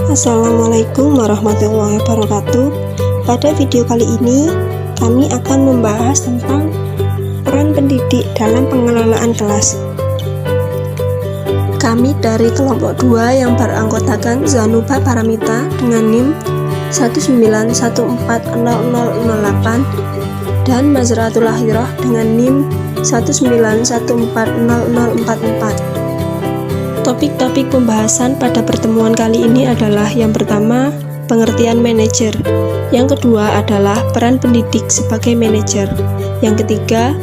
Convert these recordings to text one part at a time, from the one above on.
Assalamualaikum warahmatullahi wabarakatuh. Pada video kali ini kami akan membahas tentang peran pendidik dalam pengelolaan kelas. Kami dari kelompok 2 yang beranggotakan Zanuba Paramita dengan NIM 1914008 dan Mazratul Akhirah dengan NIM 1914044. Topik-topik pembahasan pada pertemuan kali ini adalah yang pertama, pengertian manajer. Yang kedua adalah peran pendidik sebagai manajer. Yang ketiga,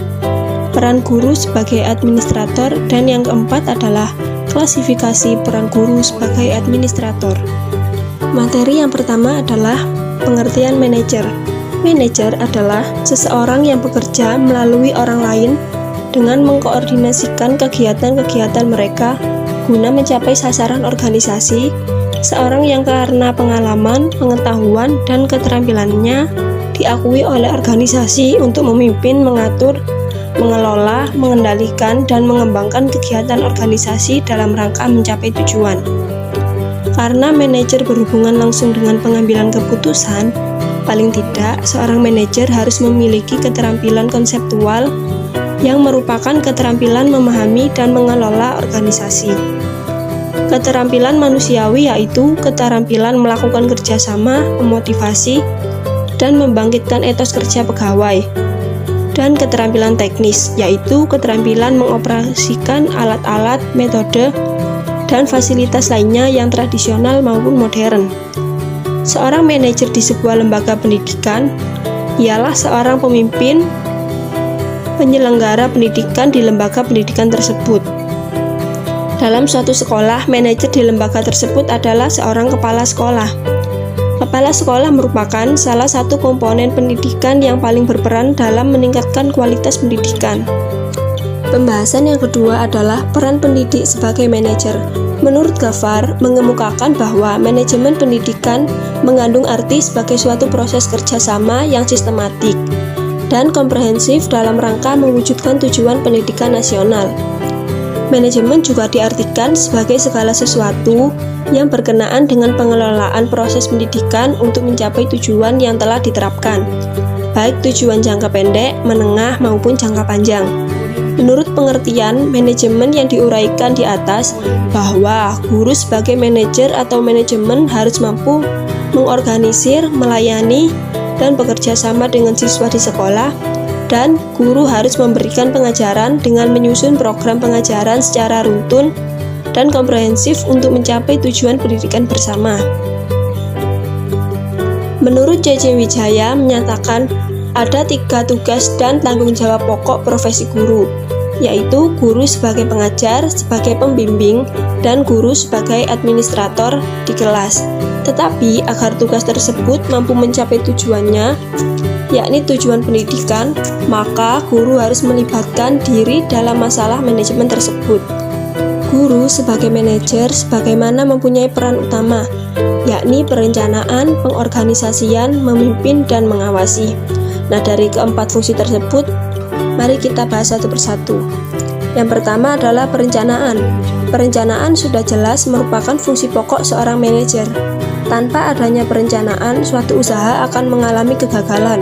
peran guru sebagai administrator. Dan yang keempat adalah klasifikasi peran guru sebagai administrator. Materi yang pertama adalah pengertian manajer. Manajer adalah seseorang yang bekerja melalui orang lain dengan mengkoordinasikan kegiatan-kegiatan mereka guna mencapai sasaran organisasi, seorang yang karena pengalaman, pengetahuan, dan keterampilannya diakui oleh organisasi untuk memimpin, mengatur, mengelola, mengendalikan, dan mengembangkan kegiatan organisasi dalam rangka mencapai tujuan. Karena manajer berhubungan langsung dengan pengambilan keputusan, paling tidak seorang manajer harus memiliki keterampilan konseptual yang merupakan keterampilan memahami dan mengelola organisasi. Keterampilan manusiawi yaitu keterampilan melakukan kerjasama, memotivasi, dan membangkitkan etos kerja pegawai. Dan keterampilan teknis yaitu keterampilan mengoperasikan alat-alat, metode, dan fasilitas lainnya yang tradisional maupun modern. Seorang manajer di sebuah lembaga pendidikan ialah seorang pemimpin penyelenggara pendidikan di lembaga pendidikan tersebut. Dalam suatu sekolah, manajer di lembaga tersebut adalah seorang kepala sekolah. Kepala sekolah merupakan salah satu komponen pendidikan yang paling berperan dalam meningkatkan kualitas pendidikan. Pembahasan yang kedua adalah peran pendidik sebagai manajer. Menurut Ghaffar, mengemukakan bahwa manajemen pendidikan mengandung arti sebagai suatu proses kerjasama yang sistematik dan komprehensif dalam rangka mewujudkan tujuan pendidikan nasional. Manajemen juga diartikan sebagai segala sesuatu yang berkenaan dengan pengelolaan proses pendidikan untuk mencapai tujuan yang telah diterapkan, baik tujuan jangka pendek, menengah, maupun jangka panjang. Menurut pengertian manajemen yang diuraikan di atas, bahwa guru sebagai manajer atau manajemen harus mampu mengorganisir, melayani, dan bekerja sama dengan siswa di sekolah, dan guru harus memberikan pengajaran dengan menyusun program pengajaran secara runtun dan komprehensif untuk mencapai tujuan pendidikan bersama. Menurut C.C. Wijaya menyatakan ada 3 tugas dan tanggung jawab pokok profesi guru, yaitu guru sebagai pengajar, sebagai pembimbing, dan guru sebagai administrator di kelas. Tetapi agar tugas tersebut mampu mencapai tujuannya, yakni tujuan pendidikan, maka guru harus melibatkan diri dalam masalah manajemen tersebut. Guru sebagai manajer sebagaimana mempunyai peran utama, yakni perencanaan, pengorganisasian, memimpin, dan mengawasi. Nah, dari keempat fungsi tersebut, mari kita bahas satu persatu. Yang pertama adalah perencanaan. Perencanaan sudah jelas merupakan fungsi pokok seorang manajer. Tanpa adanya perencanaan, suatu usaha akan mengalami kegagalan.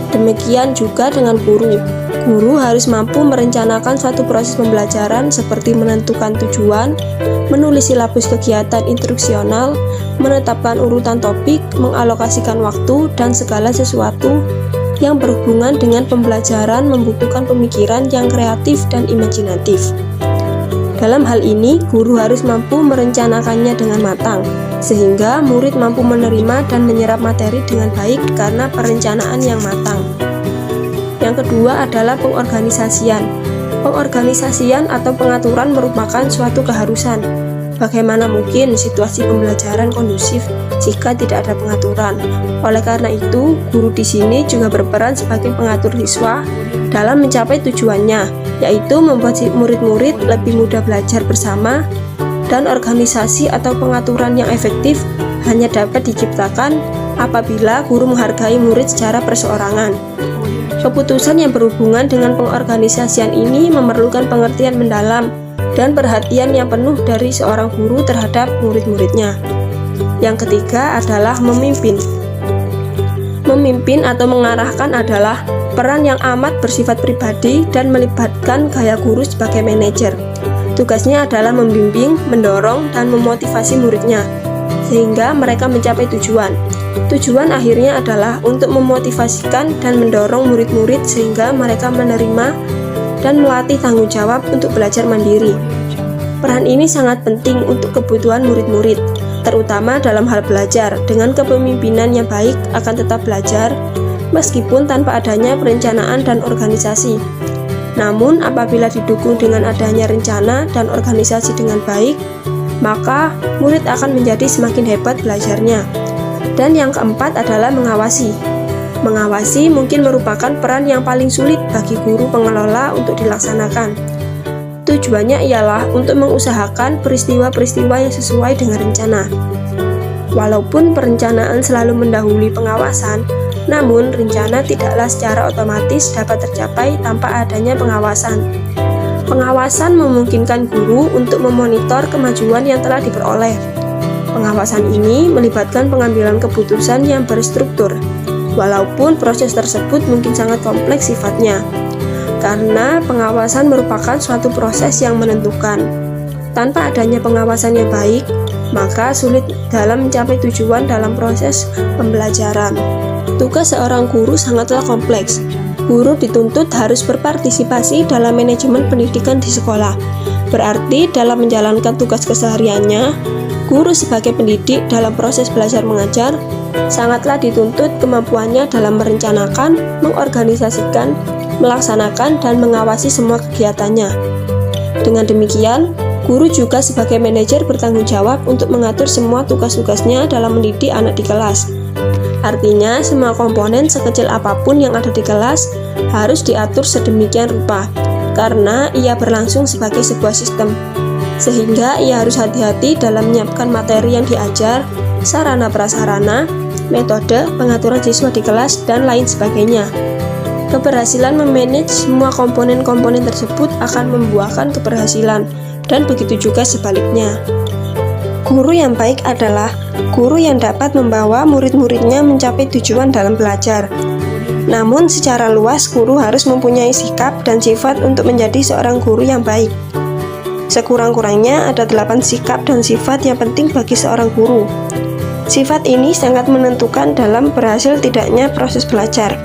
Demikian juga dengan guru. Guru harus mampu merencanakan suatu proses pembelajaran seperti menentukan tujuan, menulis silabus kegiatan instruksional, menetapkan urutan topik, mengalokasikan waktu, dan segala sesuatu yang berhubungan dengan pembelajaran membutuhkan pemikiran yang kreatif dan imajinatif. Dalam hal ini, guru harus mampu merencanakannya dengan matang, sehingga murid mampu menerima dan menyerap materi dengan baik karena perencanaan yang matang. Yang kedua adalah pengorganisasian. Pengorganisasian atau pengaturan merupakan suatu keharusan. Bagaimana mungkin situasi pembelajaran kondusif jika tidak ada pengaturan? Oleh karena itu, guru di sini juga berperan sebagai pengatur siswa dalam mencapai tujuannya, yaitu membuat murid-murid lebih mudah belajar bersama, dan organisasi atau pengaturan yang efektif hanya dapat diciptakan apabila guru menghargai murid secara perseorangan. Keputusan yang berhubungan dengan pengorganisasian ini memerlukan pengertian mendalam dan perhatian yang penuh dari seorang guru terhadap murid-muridnya. Yang ketiga adalah memimpin. Memimpin atau mengarahkan adalah peran yang amat bersifat pribadi dan melibatkan gaya guru sebagai manajer. Tugasnya adalah membimbing, mendorong, dan memotivasi muridnya, sehingga mereka mencapai tujuan. Tujuan akhirnya adalah untuk memotivasikan dan mendorong murid-murid sehingga mereka menerima dan melatih tanggung jawab untuk belajar mandiri. Peran ini sangat penting untuk kebutuhan murid-murid, terutama dalam hal belajar. Dengan kepemimpinan yang baik akan tetap belajar, meskipun tanpa adanya perencanaan dan organisasi. Namun, apabila didukung dengan adanya rencana dan organisasi dengan baik, maka murid akan menjadi semakin hebat belajarnya. Dan yang keempat adalah mengawasi. Mengawasi mungkin merupakan peran yang paling sulit bagi guru pengelola untuk dilaksanakan. Tujuannya ialah untuk mengusahakan peristiwa-peristiwa yang sesuai dengan rencana. Walaupun perencanaan selalu mendahului pengawasan, namun rencana tidaklah secara otomatis dapat tercapai tanpa adanya pengawasan. Pengawasan memungkinkan guru untuk memonitor kemajuan yang telah diperoleh. Pengawasan ini melibatkan pengambilan keputusan yang berstruktur, walaupun proses tersebut mungkin sangat kompleks sifatnya. Karena pengawasan merupakan suatu proses yang menentukan. Tanpa adanya pengawasan yang baik, maka sulit dalam mencapai tujuan dalam proses pembelajaran. Tugas seorang guru sangatlah kompleks. Guru dituntut harus berpartisipasi dalam manajemen pendidikan di sekolah. Berarti dalam menjalankan tugas kesehariannya, guru sebagai pendidik dalam proses belajar mengajar sangatlah dituntut kemampuannya dalam merencanakan, mengorganisasikan, melaksanakan, dan mengawasi semua kegiatannya. Dengan demikian, guru juga sebagai manajer bertanggung jawab untuk mengatur semua tugas-tugasnya dalam mendidik anak di kelas. Artinya, semua komponen sekecil apapun yang ada di kelas harus diatur sedemikian rupa, karena ia berlangsung sebagai sebuah sistem. Sehingga ia harus hati-hati dalam menyiapkan materi yang diajar, sarana prasarana, metode, pengaturan siswa di kelas, dan lain sebagainya. Keberhasilan memanage semua komponen-komponen tersebut akan membuahkan keberhasilan, dan begitu juga sebaliknya. Guru yang baik adalah guru yang dapat membawa murid-muridnya mencapai tujuan dalam belajar. Namun secara luas guru harus mempunyai sikap dan sifat untuk menjadi seorang guru yang baik. Sekurang-kurangnya ada 8 sikap dan sifat yang penting bagi seorang guru. Sifat ini sangat menentukan dalam berhasil tidaknya proses belajar.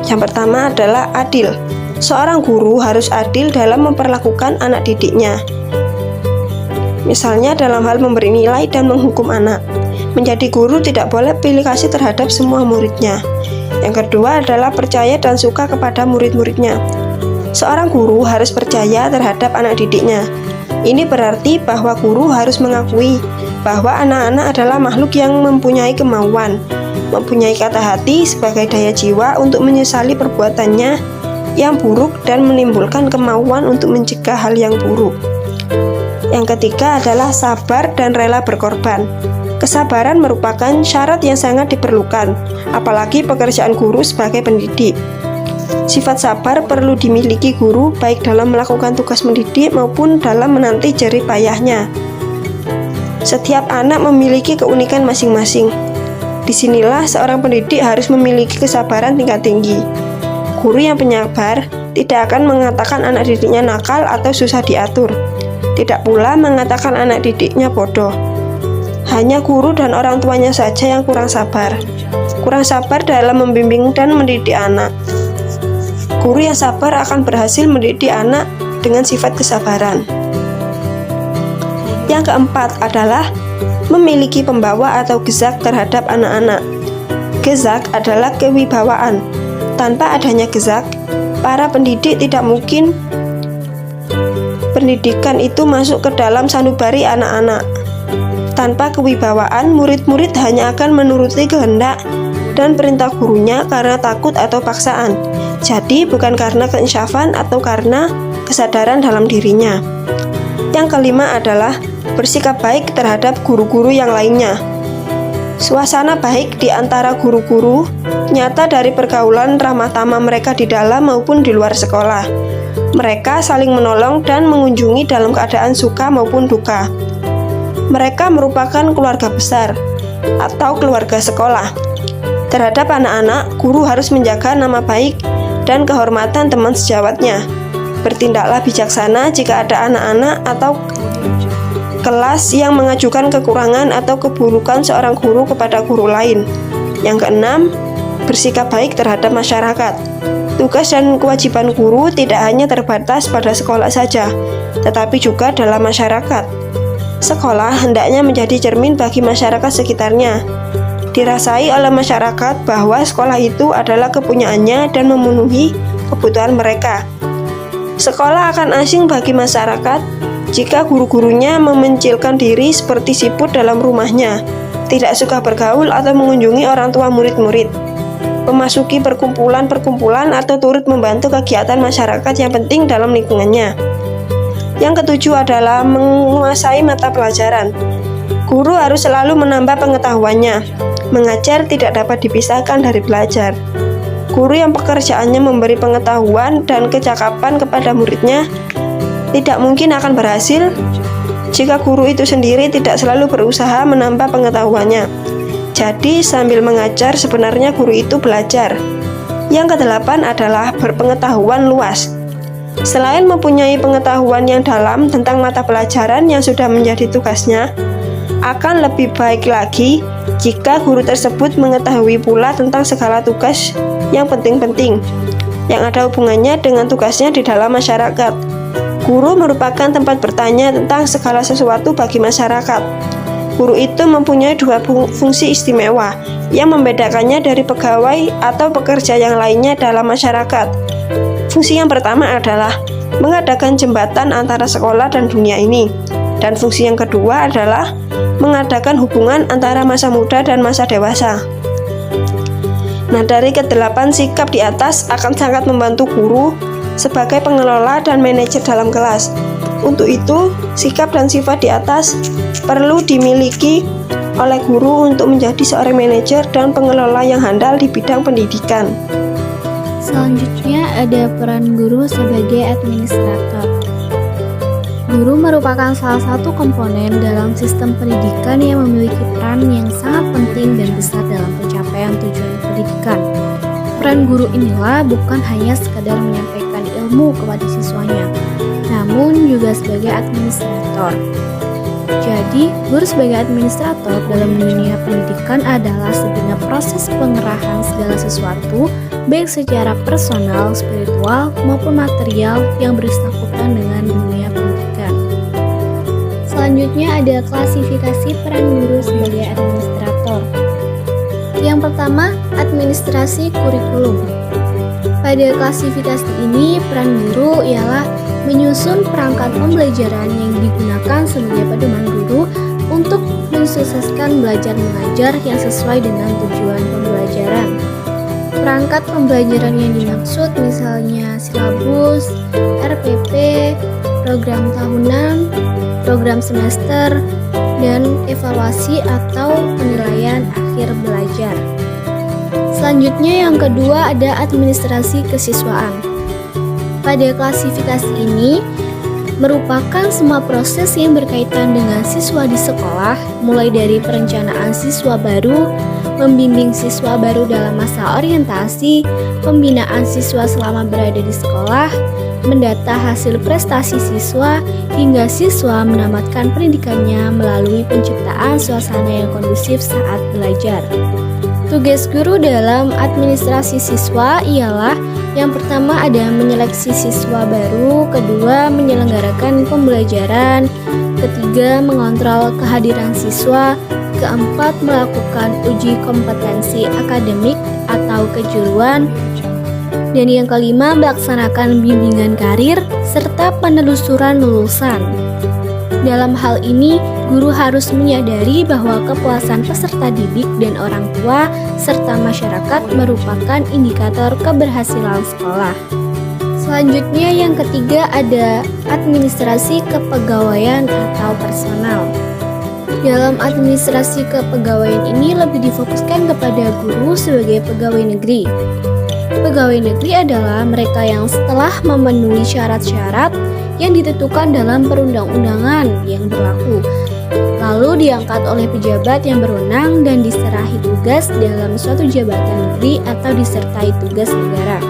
Yang pertama adalah adil. Seorang guru harus adil dalam memperlakukan anak didiknya. Misalnya dalam hal memberi nilai dan menghukum anak. Menjadi guru tidak boleh pilih kasih terhadap semua muridnya. Yang kedua adalah percaya dan suka kepada murid-muridnya. Seorang guru harus percaya terhadap anak didiknya. Ini berarti bahwa guru harus mengakui bahwa anak-anak adalah makhluk yang mempunyai kemauan, mempunyai kata hati sebagai daya jiwa untuk menyesali perbuatannya yang buruk dan menimbulkan kemauan untuk mencegah hal yang buruk. Yang ketiga adalah sabar dan rela berkorban. Kesabaran merupakan syarat yang sangat diperlukan, apalagi pekerjaan guru sebagai pendidik. Sifat sabar perlu dimiliki guru baik dalam melakukan tugas mendidik maupun dalam menanti jerih payahnya. Setiap anak memiliki keunikan masing-masing. Disinilah seorang pendidik harus memiliki kesabaran tingkat tinggi. Guru yang penyabar tidak akan mengatakan anak didiknya nakal atau susah diatur. Tidak pula mengatakan anak didiknya bodoh. Hanya guru dan orang tuanya saja yang kurang sabar. Kurang sabar dalam membimbing dan mendidik anak. Guru yang sabar akan berhasil mendidik anak dengan sifat kesabaran. Yang keempat adalah memiliki pembawa atau gezak terhadap anak-anak. Gezak adalah kewibawaan. Tanpa adanya gezak, para pendidik tidak mungkin pendidikan itu masuk ke dalam sanubari anak-anak. Tanpa kewibawaan, murid-murid hanya akan menuruti kehendak dan perintah gurunya karena takut atau paksaan. Jadi bukan karena keinsyafan atau karena kesadaran dalam dirinya. Yang kelima adalah bersikap baik terhadap guru-guru yang lainnya. Suasana baik di antara guru-guru nyata dari pergaulan ramah tamah mereka di dalam maupun di luar sekolah. Mereka saling menolong dan mengunjungi dalam keadaan suka maupun duka. Mereka merupakan keluarga besar atau keluarga sekolah. Terhadap anak-anak, guru harus menjaga nama baik dan kehormatan teman sejawatnya. Bertindaklah bijaksana jika ada anak-anak atau kelas yang mengajukan kekurangan atau keburukan seorang guru kepada guru lain. Yang keenam, bersikap baik terhadap masyarakat. Tugas dan kewajiban guru tidak hanya terbatas pada sekolah saja, tetapi juga dalam masyarakat. Sekolah hendaknya menjadi cermin bagi masyarakat sekitarnya. Dirasai oleh masyarakat bahwa sekolah itu adalah kepunyaannya dan memenuhi kebutuhan mereka. Sekolah akan asing bagi masyarakat jika guru-gurunya memencilkan diri seperti siput dalam rumahnya, tidak suka bergaul atau mengunjungi orang tua murid-murid, memasuki perkumpulan-perkumpulan atau turut membantu kegiatan masyarakat yang penting dalam lingkungannya. Yang ketujuh adalah menguasai mata pelajaran. Guru harus selalu menambah pengetahuannya. Mengajar tidak dapat dipisahkan dari belajar. Guru yang pekerjaannya memberi pengetahuan dan kecakapan kepada muridnya tidak mungkin akan berhasil jika guru itu sendiri tidak selalu berusaha menambah pengetahuannya. Jadi sambil mengajar sebenarnya guru itu belajar. Yang kedelapan adalah berpengetahuan luas. Selain mempunyai pengetahuan yang dalam tentang mata pelajaran yang sudah menjadi tugasnya, akan lebih baik lagi jika guru tersebut mengetahui pula tentang segala tugas yang penting-penting yang ada hubungannya dengan tugasnya di dalam masyarakat. Guru merupakan tempat bertanya tentang segala sesuatu bagi masyarakat. Guru itu mempunyai dua fungsi istimewa yang membedakannya dari pegawai atau pekerja yang lainnya dalam masyarakat. Fungsi yang pertama adalah mengadakan jembatan antara sekolah dan dunia ini. Dan fungsi yang kedua adalah mengadakan hubungan antara masa muda dan masa dewasa. Nah, dari kedelapan sikap di atas akan sangat membantu guru sebagai pengelola dan manajer dalam kelas. Untuk itu, sikap dan sifat di atas perlu dimiliki oleh guru untuk menjadi seorang manajer dan pengelola yang handal di bidang pendidikan. Selanjutnya ada peran guru sebagai administrator. Guru merupakan salah satu komponen dalam sistem pendidikan yang memiliki peran yang sangat penting dan besar dalam pencapaian tujuan pendidikan. Peran guru inilah bukan hanya sekadar menyampaikan ilmu kepada siswanya, namun juga sebagai administrator. Jadi, guru sebagai administrator dalam dunia pendidikan adalah sebenarnya proses pengerahan segala sesuatu, baik secara personal, spiritual, maupun material yang bersangkutan dengan dunia pendidikan. Selanjutnya ada klasifikasi peran guru sebagai administrator. Yang pertama, administrasi kurikulum. Pada klasifikasi ini, peran guru ialah menyusun perangkat pembelajaran yang digunakan sebagai pedoman guru untuk mensukseskan belajar mengajar yang sesuai dengan tujuan pembelajaran. Perangkat pembelajaran yang dimaksud misalnya silabus, RPP, program tahunan, program semester, dan evaluasi atau penilaian akhir belajar. Selanjutnya yang kedua ada administrasi kesiswaan. Pada klasifikasi ini merupakan semua proses yang berkaitan dengan siswa di sekolah, mulai dari perencanaan siswa baru, membimbing siswa baru dalam masa orientasi, pembinaan siswa selama berada di sekolah, mendata hasil prestasi siswa, hingga siswa menamatkan pendidikannya melalui penciptaan suasana yang kondusif saat belajar. Tugas guru dalam administrasi siswa ialah yang pertama ada menyeleksi siswa baru, kedua menyelenggarakan pembelajaran, ketiga mengontrol kehadiran siswa, keempat melakukan uji kompetensi akademik atau kejuruan, dan yang kelima melaksanakan bimbingan karir serta penelusuran lulusan. Dalam hal ini, guru harus menyadari bahwa kepuasan peserta didik dan orang tua serta masyarakat merupakan indikator keberhasilan sekolah. Selanjutnya yang ketiga ada administrasi kepegawaian atau personal. Dalam administrasi kepegawaian ini lebih difokuskan kepada guru sebagai pegawai negeri. Pegawai negeri adalah mereka yang setelah memenuhi syarat-syarat yang ditentukan dalam perundang-undangan yang berlaku, lalu diangkat oleh pejabat yang berwenang dan diserahi tugas dalam suatu jabatan negeri atau disertai tugas negara.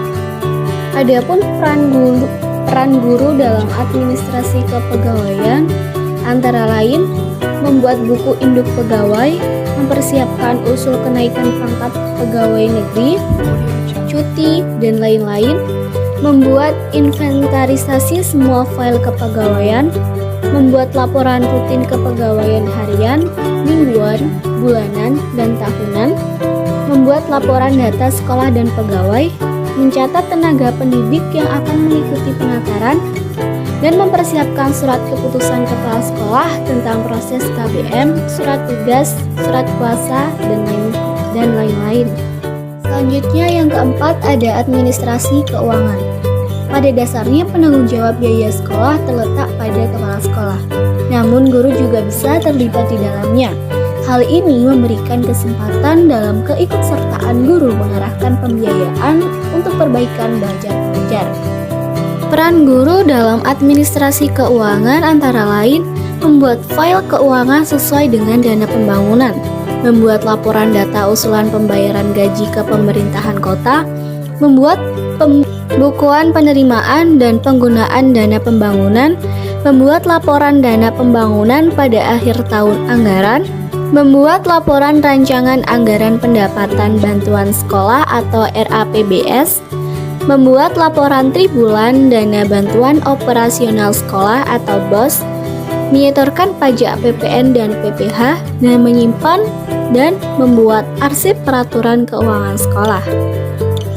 Adapun peran guru dalam administrasi kepegawaian antara lain membuat buku induk pegawai, mempersiapkan usul kenaikan pangkat pegawai negeri, cuti, dan lain-lain, membuat inventarisasi semua file kepegawaian, membuat laporan rutin kepegawaian harian, mingguan, bulanan, dan tahunan, membuat laporan data sekolah dan pegawai, mencatat tenaga pendidik yang akan mengikuti penataran, dan mempersiapkan surat keputusan kepala sekolah tentang proses KBM, surat tugas, surat kuasa, dan lain-lain. Selanjutnya yang keempat ada administrasi keuangan. Pada dasarnya penanggung jawab biaya sekolah terletak pada kepala sekolah. Namun guru juga bisa terlibat di dalamnya. Hal ini memberikan kesempatan dalam keikutsertaan guru mengarahkan pembiayaan untuk perbaikan belajar mengajar. Peran guru dalam administrasi keuangan antara lain membuat file keuangan sesuai dengan dana pembangunan, membuat laporan data usulan pembayaran gaji ke pemerintahan kota, membuat pembukuan penerimaan dan penggunaan dana pembangunan, membuat laporan dana pembangunan pada akhir tahun anggaran, membuat laporan rancangan anggaran pendapatan bantuan sekolah atau RAPBS, membuat laporan tribulan dana bantuan operasional sekolah atau BOS, menyetorkan pajak PPN dan PPh, dan menyimpan dan membuat arsip peraturan keuangan sekolah.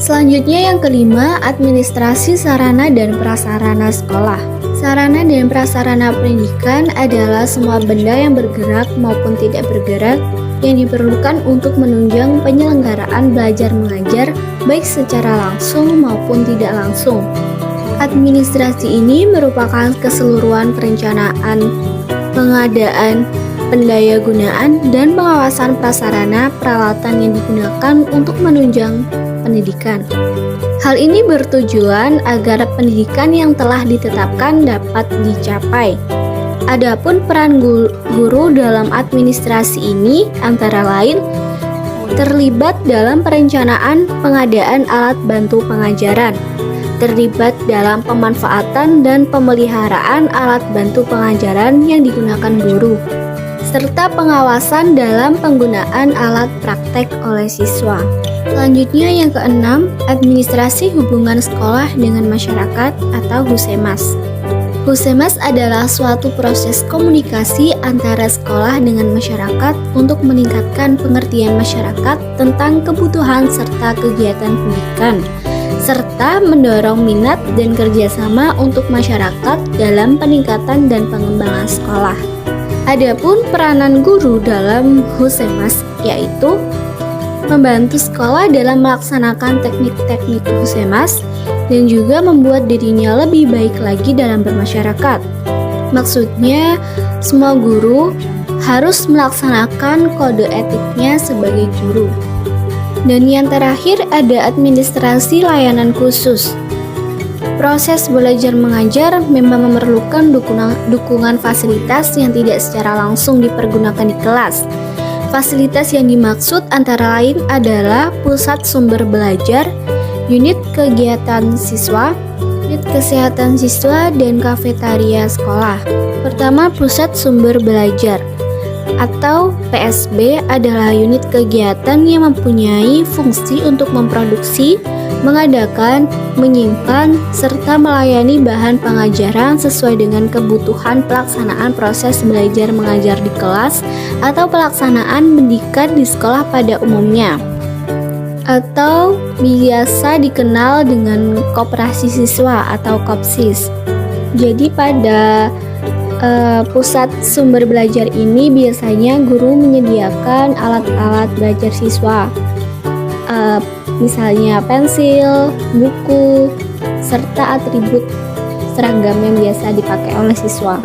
Selanjutnya yang kelima, administrasi sarana dan prasarana sekolah. Sarana dan prasarana pendidikan adalah semua benda yang bergerak maupun tidak bergerak yang diperlukan untuk menunjang penyelenggaraan belajar mengajar baik secara langsung maupun tidak langsung. Administrasi ini merupakan keseluruhan perencanaan, pengadaan, pendayagunaan, dan pengawasan prasarana peralatan yang digunakan untuk menunjang pendidikan. Hal ini bertujuan agar pendidikan yang telah ditetapkan dapat dicapai. Adapun peran guru dalam administrasi ini antara lain terlibat dalam perencanaan pengadaan alat bantu pengajaran, terlibat dalam pemanfaatan dan pemeliharaan alat bantu pengajaran yang digunakan guru, serta pengawasan dalam penggunaan alat praktek oleh siswa. Selanjutnya yang keenam, administrasi hubungan sekolah dengan masyarakat atau Husemas. Husemas adalah suatu proses komunikasi antara sekolah dengan masyarakat untuk meningkatkan pengertian masyarakat tentang kebutuhan serta kegiatan pendidikan, serta mendorong minat dan kerjasama untuk masyarakat dalam peningkatan dan pengembangan sekolah. Adapun peranan guru dalam Husemas yaitu membantu sekolah dalam melaksanakan teknik-teknik Husemas dan juga membuat dirinya lebih baik lagi dalam bermasyarakat. Maksudnya, semua guru harus melaksanakan kode etiknya sebagai guru. Dan yang terakhir ada administrasi layanan khusus. Proses belajar mengajar memang memerlukan dukungan fasilitas yang tidak secara langsung dipergunakan di kelas. Fasilitas yang dimaksud antara lain adalah pusat sumber belajar, unit kegiatan siswa, unit kesehatan siswa, dan kafetaria sekolah. Pertama, pusat sumber belajar atau PSB adalah unit kegiatan yang mempunyai fungsi untuk memproduksi, mengadakan, menyimpan, serta melayani bahan pengajaran sesuai dengan kebutuhan pelaksanaan proses belajar mengajar di kelas atau pelaksanaan pendidikan di sekolah pada umumnya, atau biasa dikenal dengan koperasi siswa atau KOPSIS. Jadi pada pusat sumber belajar ini biasanya guru menyediakan alat-alat belajar siswa, misalnya pensil, buku, serta atribut seragam yang biasa dipakai oleh siswa.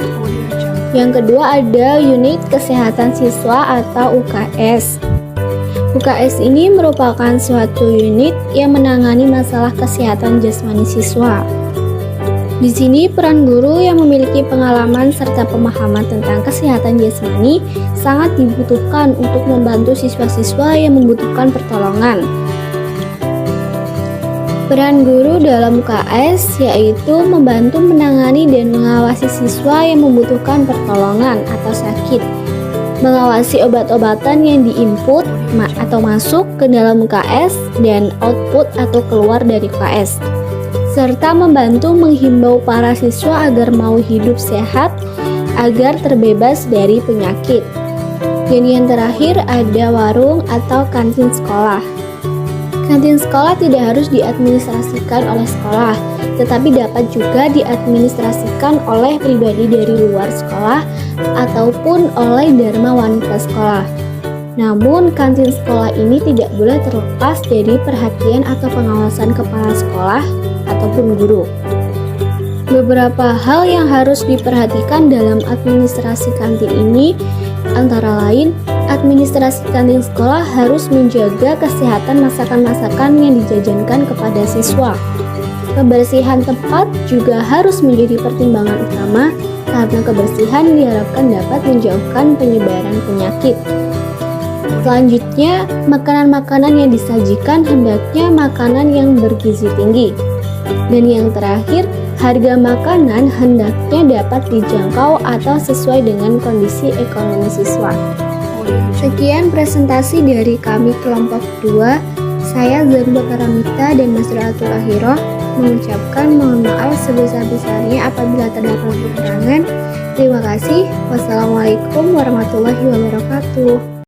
Yang kedua ada unit kesehatan siswa atau UKS. UKS ini merupakan suatu unit yang menangani masalah kesehatan jasmani siswa. Di sini peran guru yang memiliki pengalaman serta pemahaman tentang kesehatan jasmani sangat dibutuhkan untuk membantu siswa-siswa yang membutuhkan pertolongan. Peran guru dalam UKS yaitu membantu menangani dan mengawasi siswa yang membutuhkan pertolongan atau sakit, mengawasi obat-obatan yang diinput atau masuk ke dalam UKS dan output atau keluar dari UKS, serta membantu menghimbau para siswa agar mau hidup sehat agar terbebas dari penyakit. Dan yang terakhir ada warung atau kantin sekolah. Kantin sekolah tidak harus diadministrasikan oleh sekolah, tetapi dapat juga diadministrasikan oleh pribadi dari luar sekolah ataupun oleh dharma wanita sekolah. Namun, kantin sekolah ini tidak boleh terlepas dari perhatian atau pengawasan kepala sekolah ataupun guru. Beberapa hal yang harus diperhatikan dalam administrasi kantin ini antara lain, administrasi kantin sekolah harus menjaga kesehatan masakan-masakan yang dijajankan kepada siswa. Kebersihan tempat juga harus menjadi pertimbangan utama karena kebersihan diharapkan dapat menjauhkan penyebaran penyakit. Selanjutnya, makanan-makanan yang disajikan hendaknya makanan yang bergizi tinggi. Dan yang terakhir, harga makanan hendaknya dapat dijangkau atau sesuai dengan kondisi ekonomi siswa. Sekian presentasi dari kami kelompok 2. Saya Zarba Karamita dan Mas Raatul Ahiroh mengucapkan mohon maaf sebesar-besarnya apabila terdapat kekurangan. Terima kasih. Wassalamualaikum warahmatullahi wabarakatuh.